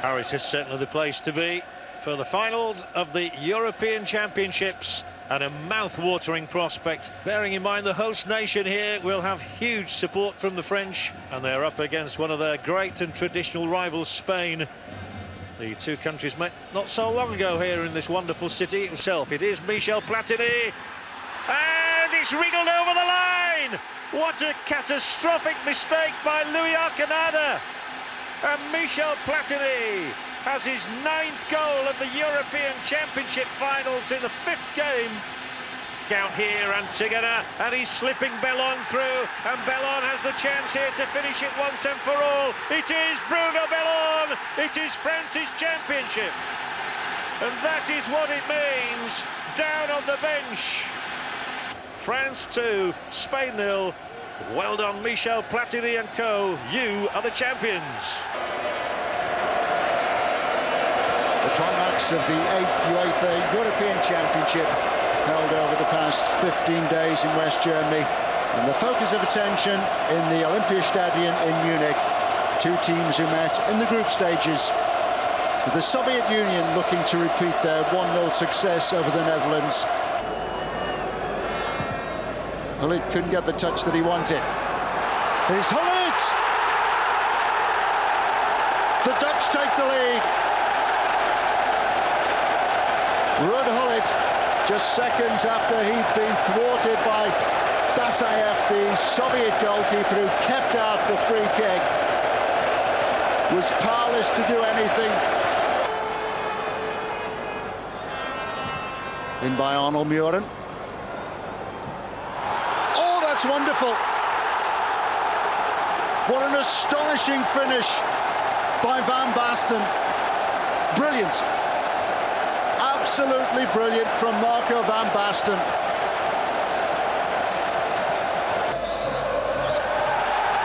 Paris is certainly the place to be for the finals of the European Championships, and a mouth-watering prospect, bearing in mind the host nation here will have huge support from the French, and they're up against one of their great and traditional rivals, Spain. The two countries met not so long ago here in this wonderful city itself. It is Michel Platini, and it's wriggled over the line! What a catastrophic mistake by Louis Arcanada! And Michel Platini has his 9th goal of the European Championship finals in the 5th game. Count here, Antigona, and he's slipping Bellon through, and Bellon has the chance here to finish it once and for all. It is Bruno Bellon, it is France's championship. And that is what it means, down on the bench. France 2, Spain 0. Well done, Michel Platini and co. You are the champions. The climax of the 8th UEFA European Championship held over the past 15 days in West Germany, and the focus of attention in the Olympiastadion in Munich. Two teams who met in the group stages, with the Soviet Union looking to repeat their 1-0 success over the Netherlands. Gullit couldn't get the touch that he wanted. Here's Gullit! The Dutch take the lead. Ruud Gullit, just seconds after he'd been thwarted by Dasaev, the Soviet goalkeeper who kept out the free kick, was powerless to do anything. In by Arnold Muren. Oh, that's wonderful. What an astonishing finish by Van Basten. Brilliant. Absolutely brilliant from Marco Van Basten.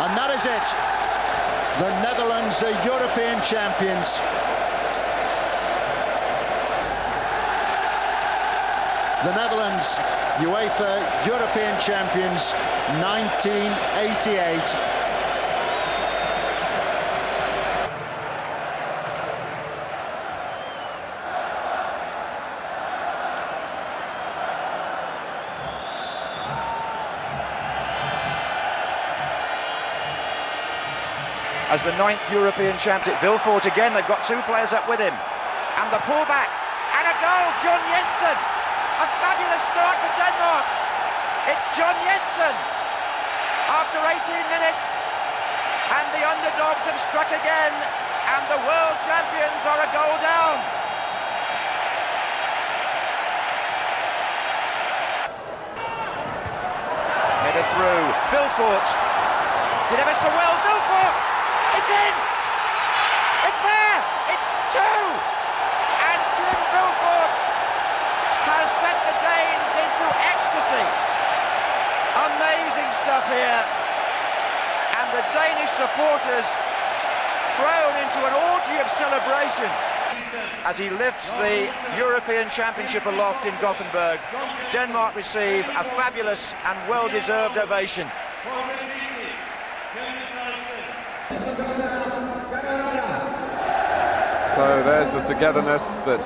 And that is it. The Netherlands are European champions. The Netherlands, UEFA European champions, 1988. As the 9th European champion, Vilfort again, they've got two players up with him. And the pullback, and a goal, John Jensen! A fabulous start for Denmark! It's John Jensen! After 18 minutes, and the underdogs have struck again, and the world champions are a goal down. Header through, Vilfort. Did ever so well, Vilfort! It's in! It's there! It's 2! And Jim Vilfort has sent the Danes into ecstasy. Amazing stuff here. And the Danish supporters thrown into an orgy of celebration as he lifts the European Championship aloft in Gothenburg. Denmark receive a fabulous and well-deserved ovation. So there's the togetherness that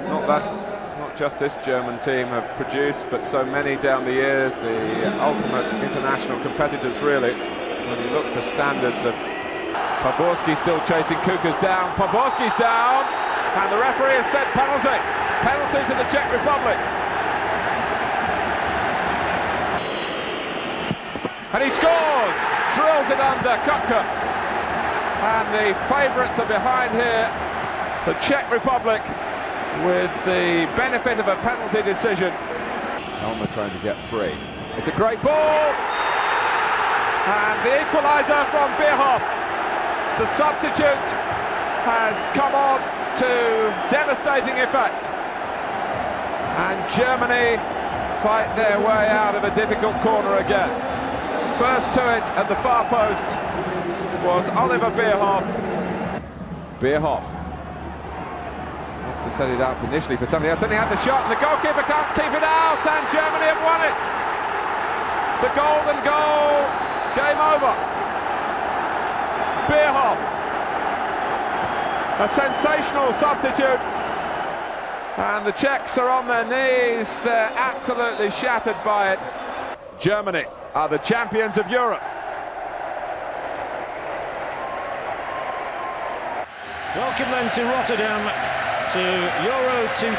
not just this German team have produced, but so many down the years, the ultimate international competitors really. When you look for standards of Poborski still chasing Kukas down, Poborski's down, and the referee has said penalty. Penalty to the Czech Republic. And he scores! Drills it under Kupka. And the favourites are behind here. The Czech Republic with the benefit of a penalty decision. Elmer trying to get free. It's a great ball! And the equaliser from Bierhoff. The substitute has come on to devastating effect. And Germany fight their way out of a difficult corner again. First to it at the far post was Oliver Bierhoff. Bierhoff wants to set it up initially for somebody else, then he had the shot and the goalkeeper can't keep it out, and Germany have won it. The golden goal, game over. Bierhoff A sensational substitute. And the Czechs are on their knees. They're absolutely shattered by it. Germany are the champions of Europe. Welcome then to Rotterdam, to Euro 2000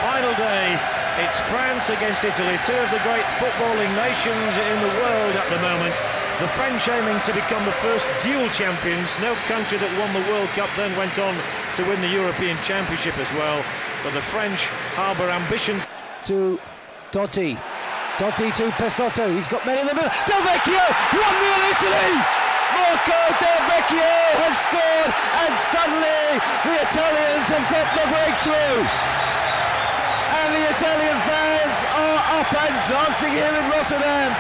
final day. It's France against Italy, two of the great footballing nations in the world at the moment. The French aiming to become the first dual champions. No country that won the World Cup then went on to win the European Championship as well. But the French harbour ambitions. To Totti. Totti to Pesotto. He's got men in the middle. Del Vecchio! 1-0 Italy! Marco Del Vecchio has scored, and suddenly the Italians have got the breakthrough. And the Italian fans are up and dancing here in Rotterdam.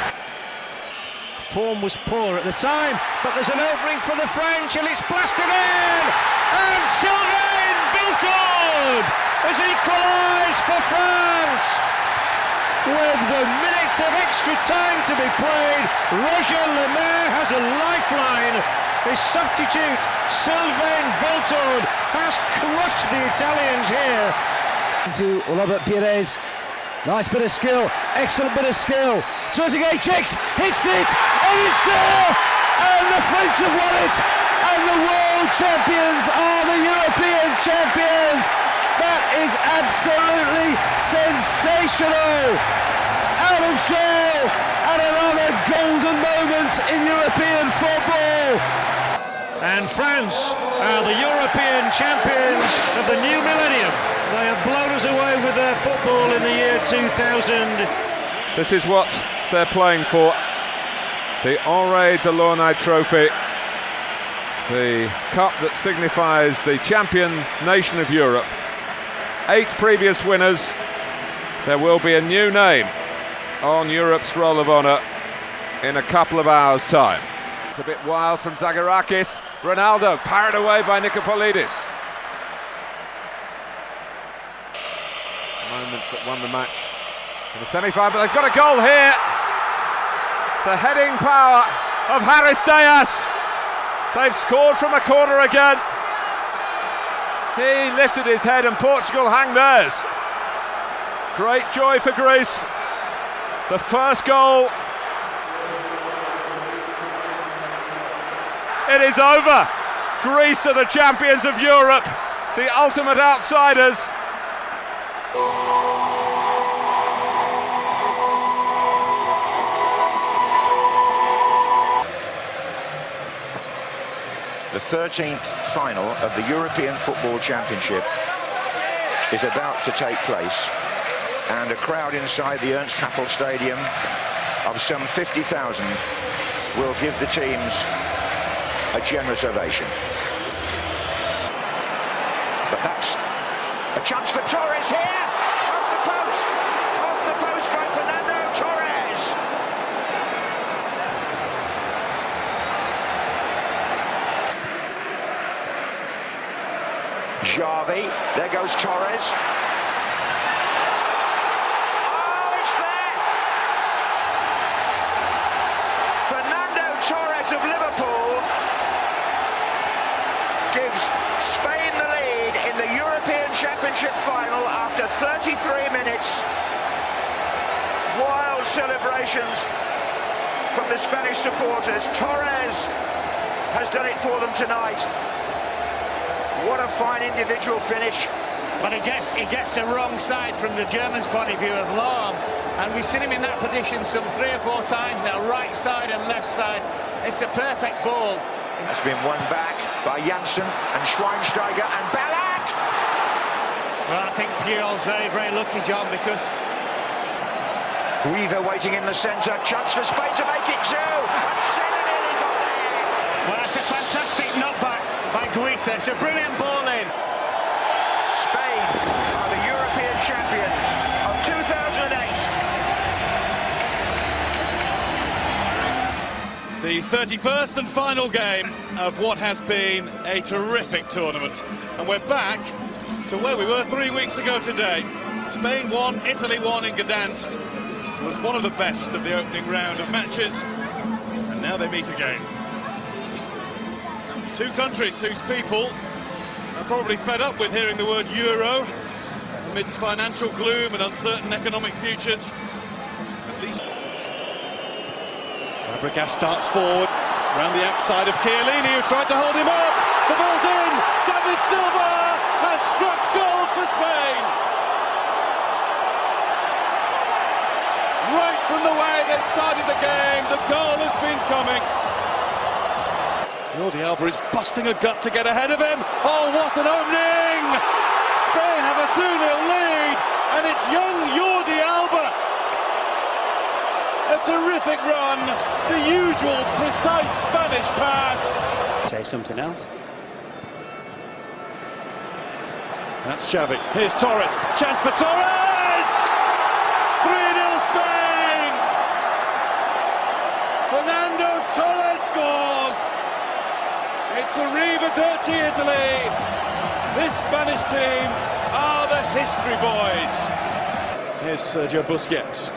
Form was poor at the time, but there's an opening for the French, and it's blasted in! And Sylvain Wiltord has equalised for France! With the minutes of extra time to be played, Roger Lemaire has a lifeline. His substitute, Sylvain Wiltord, has crushed the Italians here. To Robert Pires. Nice bit of skill, excellent bit of skill. Trezeguet checks, hits it, and it's there! And the French have won it! And the world champions are the European champions! That is absolutely sensational! Out of jail, and another golden moment in European football! And France are the European champions of the new millennium. They have blown us away with their football in the year 2000. This is what they're playing for. The Henri Delaunay Trophy. The cup that signifies the champion nation of Europe. 8 previous winners. There will be a new name on Europe's Roll of Honour in a couple of hours' time. It's a bit wild from Zagorakis. Ronaldo parried away by Nicopolidis. Moments that won the match in the semi-final, but they've got a goal here. The heading power of Haris Dias. They've scored from a corner again. He lifted his head and Portugal hang theirs. Great joy for Greece. The first goal. It is over. Greece are the champions of Europe, the ultimate outsiders. The 13th final of the European Football Championship is about to take place, and a crowd inside the Ernst Happel Stadium of some 50,000 will give the teams a generous ovation. But that's a chance for Torres here! Off the post! Off the post by Fernando Torres! Xavi, there goes Torres. Oh, it's there! Fernando Torres of Liverpool gives Spain the lead in the European Championship final after 33 minutes. Wild celebrations from the Spanish supporters. Torres has done it for them tonight. What a fine individual finish. But he gets a wrong side from the Germans' point of view of Lahm, and we've seen him in that position some 3 or 4 times now, right side and left side. It's a perfect ball. Has been won back by Janssen and Schweinsteiger and Ballack. Well, I think Puyol's very, very lucky, John, because Weaver waiting in the centre, chance for Spain to make it 2, and Senna nearly got there. well, that's a fantastic knockback by Guita. It's a brilliant ball in. Spain are the European champions of 2008. The 31st and final game of what has been a terrific tournament. And we're back to where we were 3 weeks ago today. Spain won, Italy won in Gdansk. It was one of the best of the opening round of matches. And now they meet again. Two countries whose people are probably fed up with hearing the word Euro amidst financial gloom and uncertain economic futures. At least Fabregas starts forward, round the outside of Chiellini, who tried to hold him up. The ball's in. David Silva has struck goal for Spain. Right from the way they started the game, the goal has been coming. Jordi Alba is busting a gut to get ahead of him. Oh, what an opening! Spain have a 2-0 lead, and it's young Jordi Alba. A terrific run, the usual precise Spanish pass. Say something else. That's Xavi. Here's Torres. Chance for Torres! 3-0 Spain! Fernando Torres scores! It's arrivederci Italy! This Spanish team are the history boys. Here's Sergio Busquets.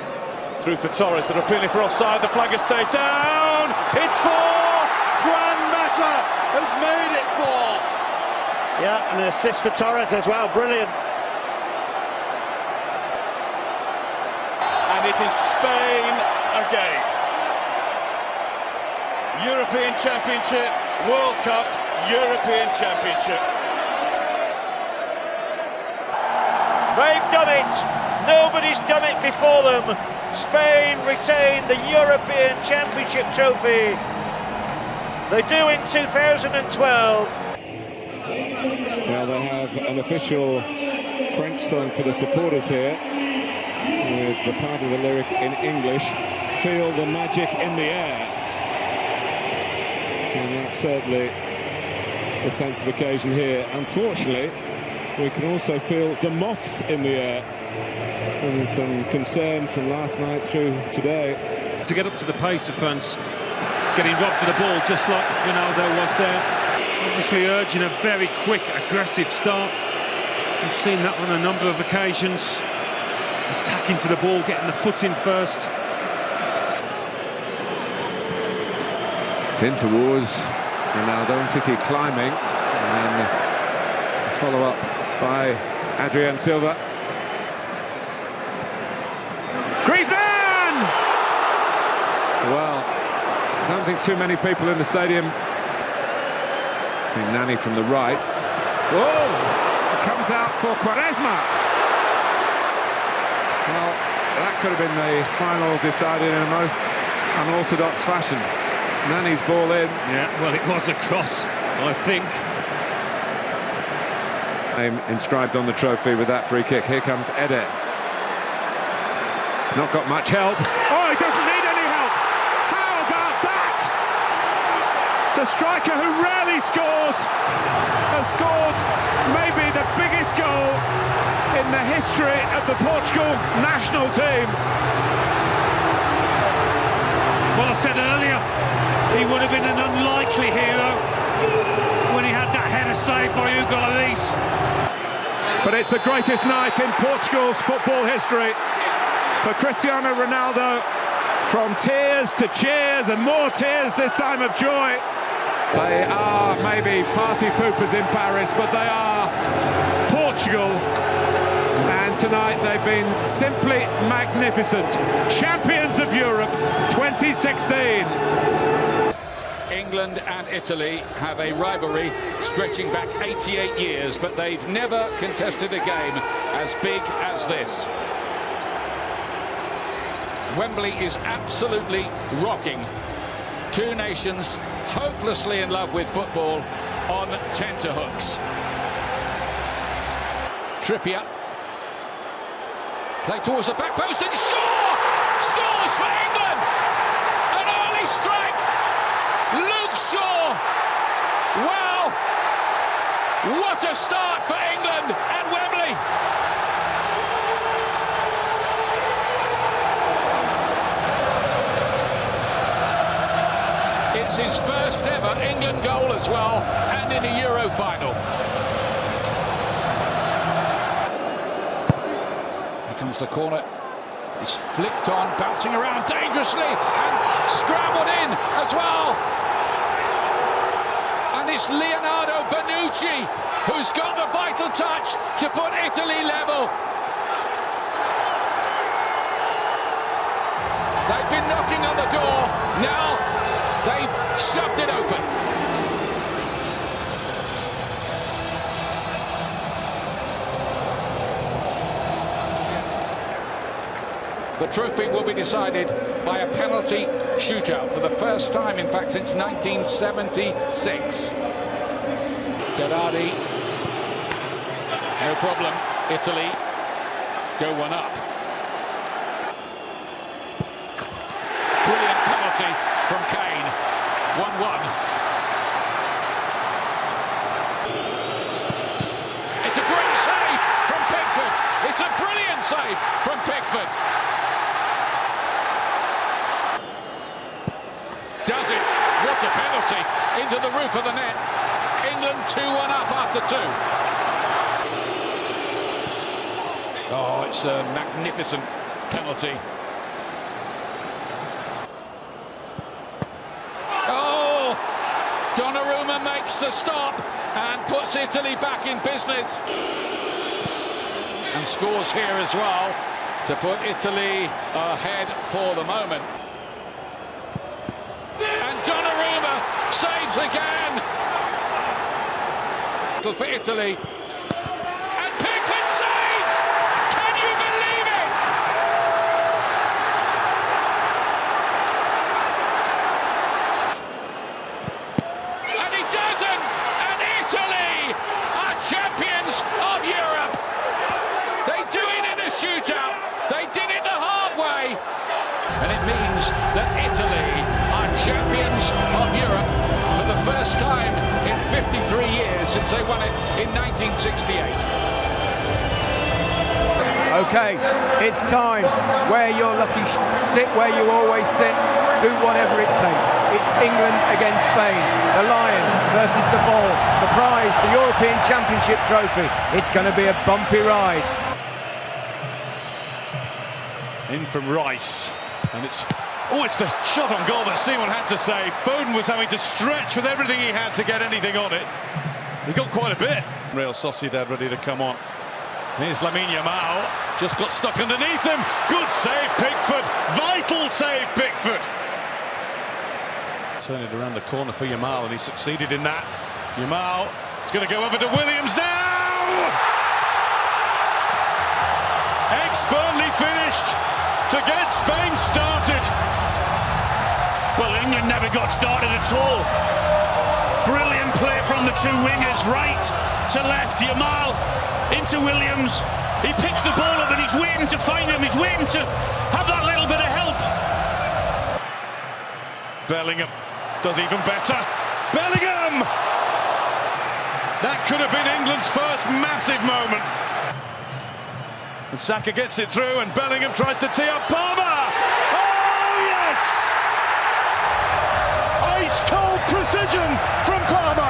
Through for Torres, they're appealing for offside, the flag has stayed down! It's 4! Juan Mata has made it 4! Yeah, and an assist for Torres as well, brilliant. And it is Spain again. European Championship, World Cup, European Championship. They've done it. Nobody's done it before them. Spain retain the European Championship trophy. They do in 2012. Well, they have an official French song for the supporters here, with the part of the lyric in English, "Feel the magic in the air." And that's certainly the sense of occasion here. Unfortunately, we can also feel the moths in the air. And there's some concern from last night through today. To get up to the pace of France, getting robbed to the ball just like Ronaldo was there. Obviously urging a very quick, aggressive start. We've seen that on a number of occasions. Attacking to the ball, getting the foot in first. It's in towards Ronaldo, and Titi climbing, and then a follow-up by Adrian Silva. Griezmann! Well, I don't think too many people in the stadium. See Nani from the right. Whoa! Comes out for Quaresma. Well, that could have been the final decided in a most unorthodox fashion. Nani's ball in. Yeah, well, it was a cross, I think. Name inscribed on the trophy with that free kick. Here comes Eder. Not got much help. Oh, he doesn't need any help. How about that? The striker who rarely scores has scored maybe the biggest goal in the history of the Portugal national team. Well, I said earlier, he would have been an unlikely hero when he had that header saved by Hugo Lloris. But it's the greatest night in Portugal's football history for Cristiano Ronaldo. From tears to cheers and more tears, this time of joy. They are maybe party poopers in Paris, but they are Portugal. And tonight they've been simply magnificent. Champions of Europe 2016. England and Italy have a rivalry stretching back 88 years, but they've never contested a game as big as this. Wembley is absolutely rocking. Two nations hopelessly in love with football on tenterhooks. Trippier. Play towards the back post, and Shaw scores for England! An early strike! Luke Shaw! Wow! What a start for England at Wembley! It's his first ever England goal as well, and in a Euro final. Here comes the corner. It's flicked on, bouncing around dangerously, and scrambled in as well. And and it's Leonardo Bonucci who's got the vital touch to put Italy level. They've been knocking on the door, now they've shoved it open. The trophy will be decided by a penalty shootout for the first time, in fact, since 1976. Berardi, no problem. Italy go one up. Brilliant penalty from Kane. 1-1. It's a great save from Pickford. It's a brilliant save from Pickford. Does it? What a penalty into the roof of the net. England 2-1 up after 2. Oh, it's a magnificent penalty. Oh, Donnarumma makes the stop and puts Italy back in business. And scores here as well to put Italy ahead for the moment. And Donnarumma saves again for Italy. And Pickford saves! Can you believe it? And he doesn't! And Italy are champions of Europe! They do it in a shootout. They did it the hard way. And it means that Italy are champions of Europe for the first time in 53 years since they won it in 1968. Okay, it's time. Wear your lucky sit where you always sit. Do whatever it takes. It's England against Spain. The Lion versus the Ball. The prize, the European Championship trophy. It's going to be a bumpy ride. In from Rice, and it's the shot on goal that Seaman had to save. Foden was having to stretch with everything he had to get anything on it. He got quite a bit. Real Sociedad ready to come on. Here's Lamine Yamal, just got stuck underneath him. Good save, Pickford. Vital save, Pickford. Turn it around the corner for Yamal, and he succeeded in that. Yamal, it's going to go over to Williams now. Expertly finished to get Spain started. Well, England never got started at all. Brilliant play from the two wingers, right to left. Yamal into Williams. He picks the ball up and he's waiting to find him. He's waiting to have that little bit of help. Bellingham does even better. Bellingham! That could have been England's first massive moment. And Saka gets it through, and Bellingham tries to tee up Palmer. Oh, yes! Ice-cold precision from Palmer.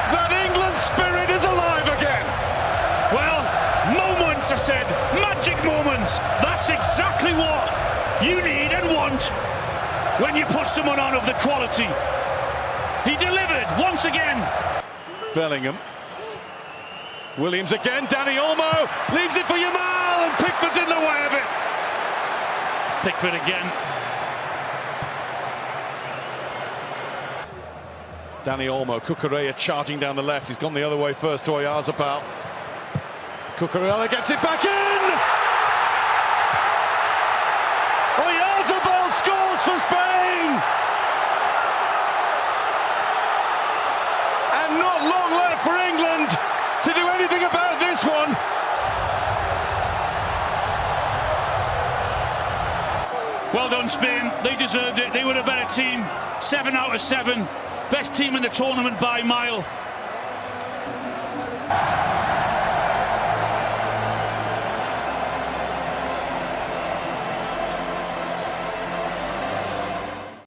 That England spirit is alive again. Well, moments, I said. Magic moments. That's exactly what you need and want when you put someone on of the quality. He delivered once again. Bellingham. Williams again, Dani Olmo leaves it for Yamal, and Pickford's in the way of it. Pickford again. Dani Olmo, Cucurella charging down the left. He's gone the other way first to Oyarzabal. Cucurella gets it back in! Oyarzabal scores for Spain! And not long left for England to do anything about this one. Well done, Spain. They deserved it. They were a better team. 7 out of 7. Best team in the tournament by a mile.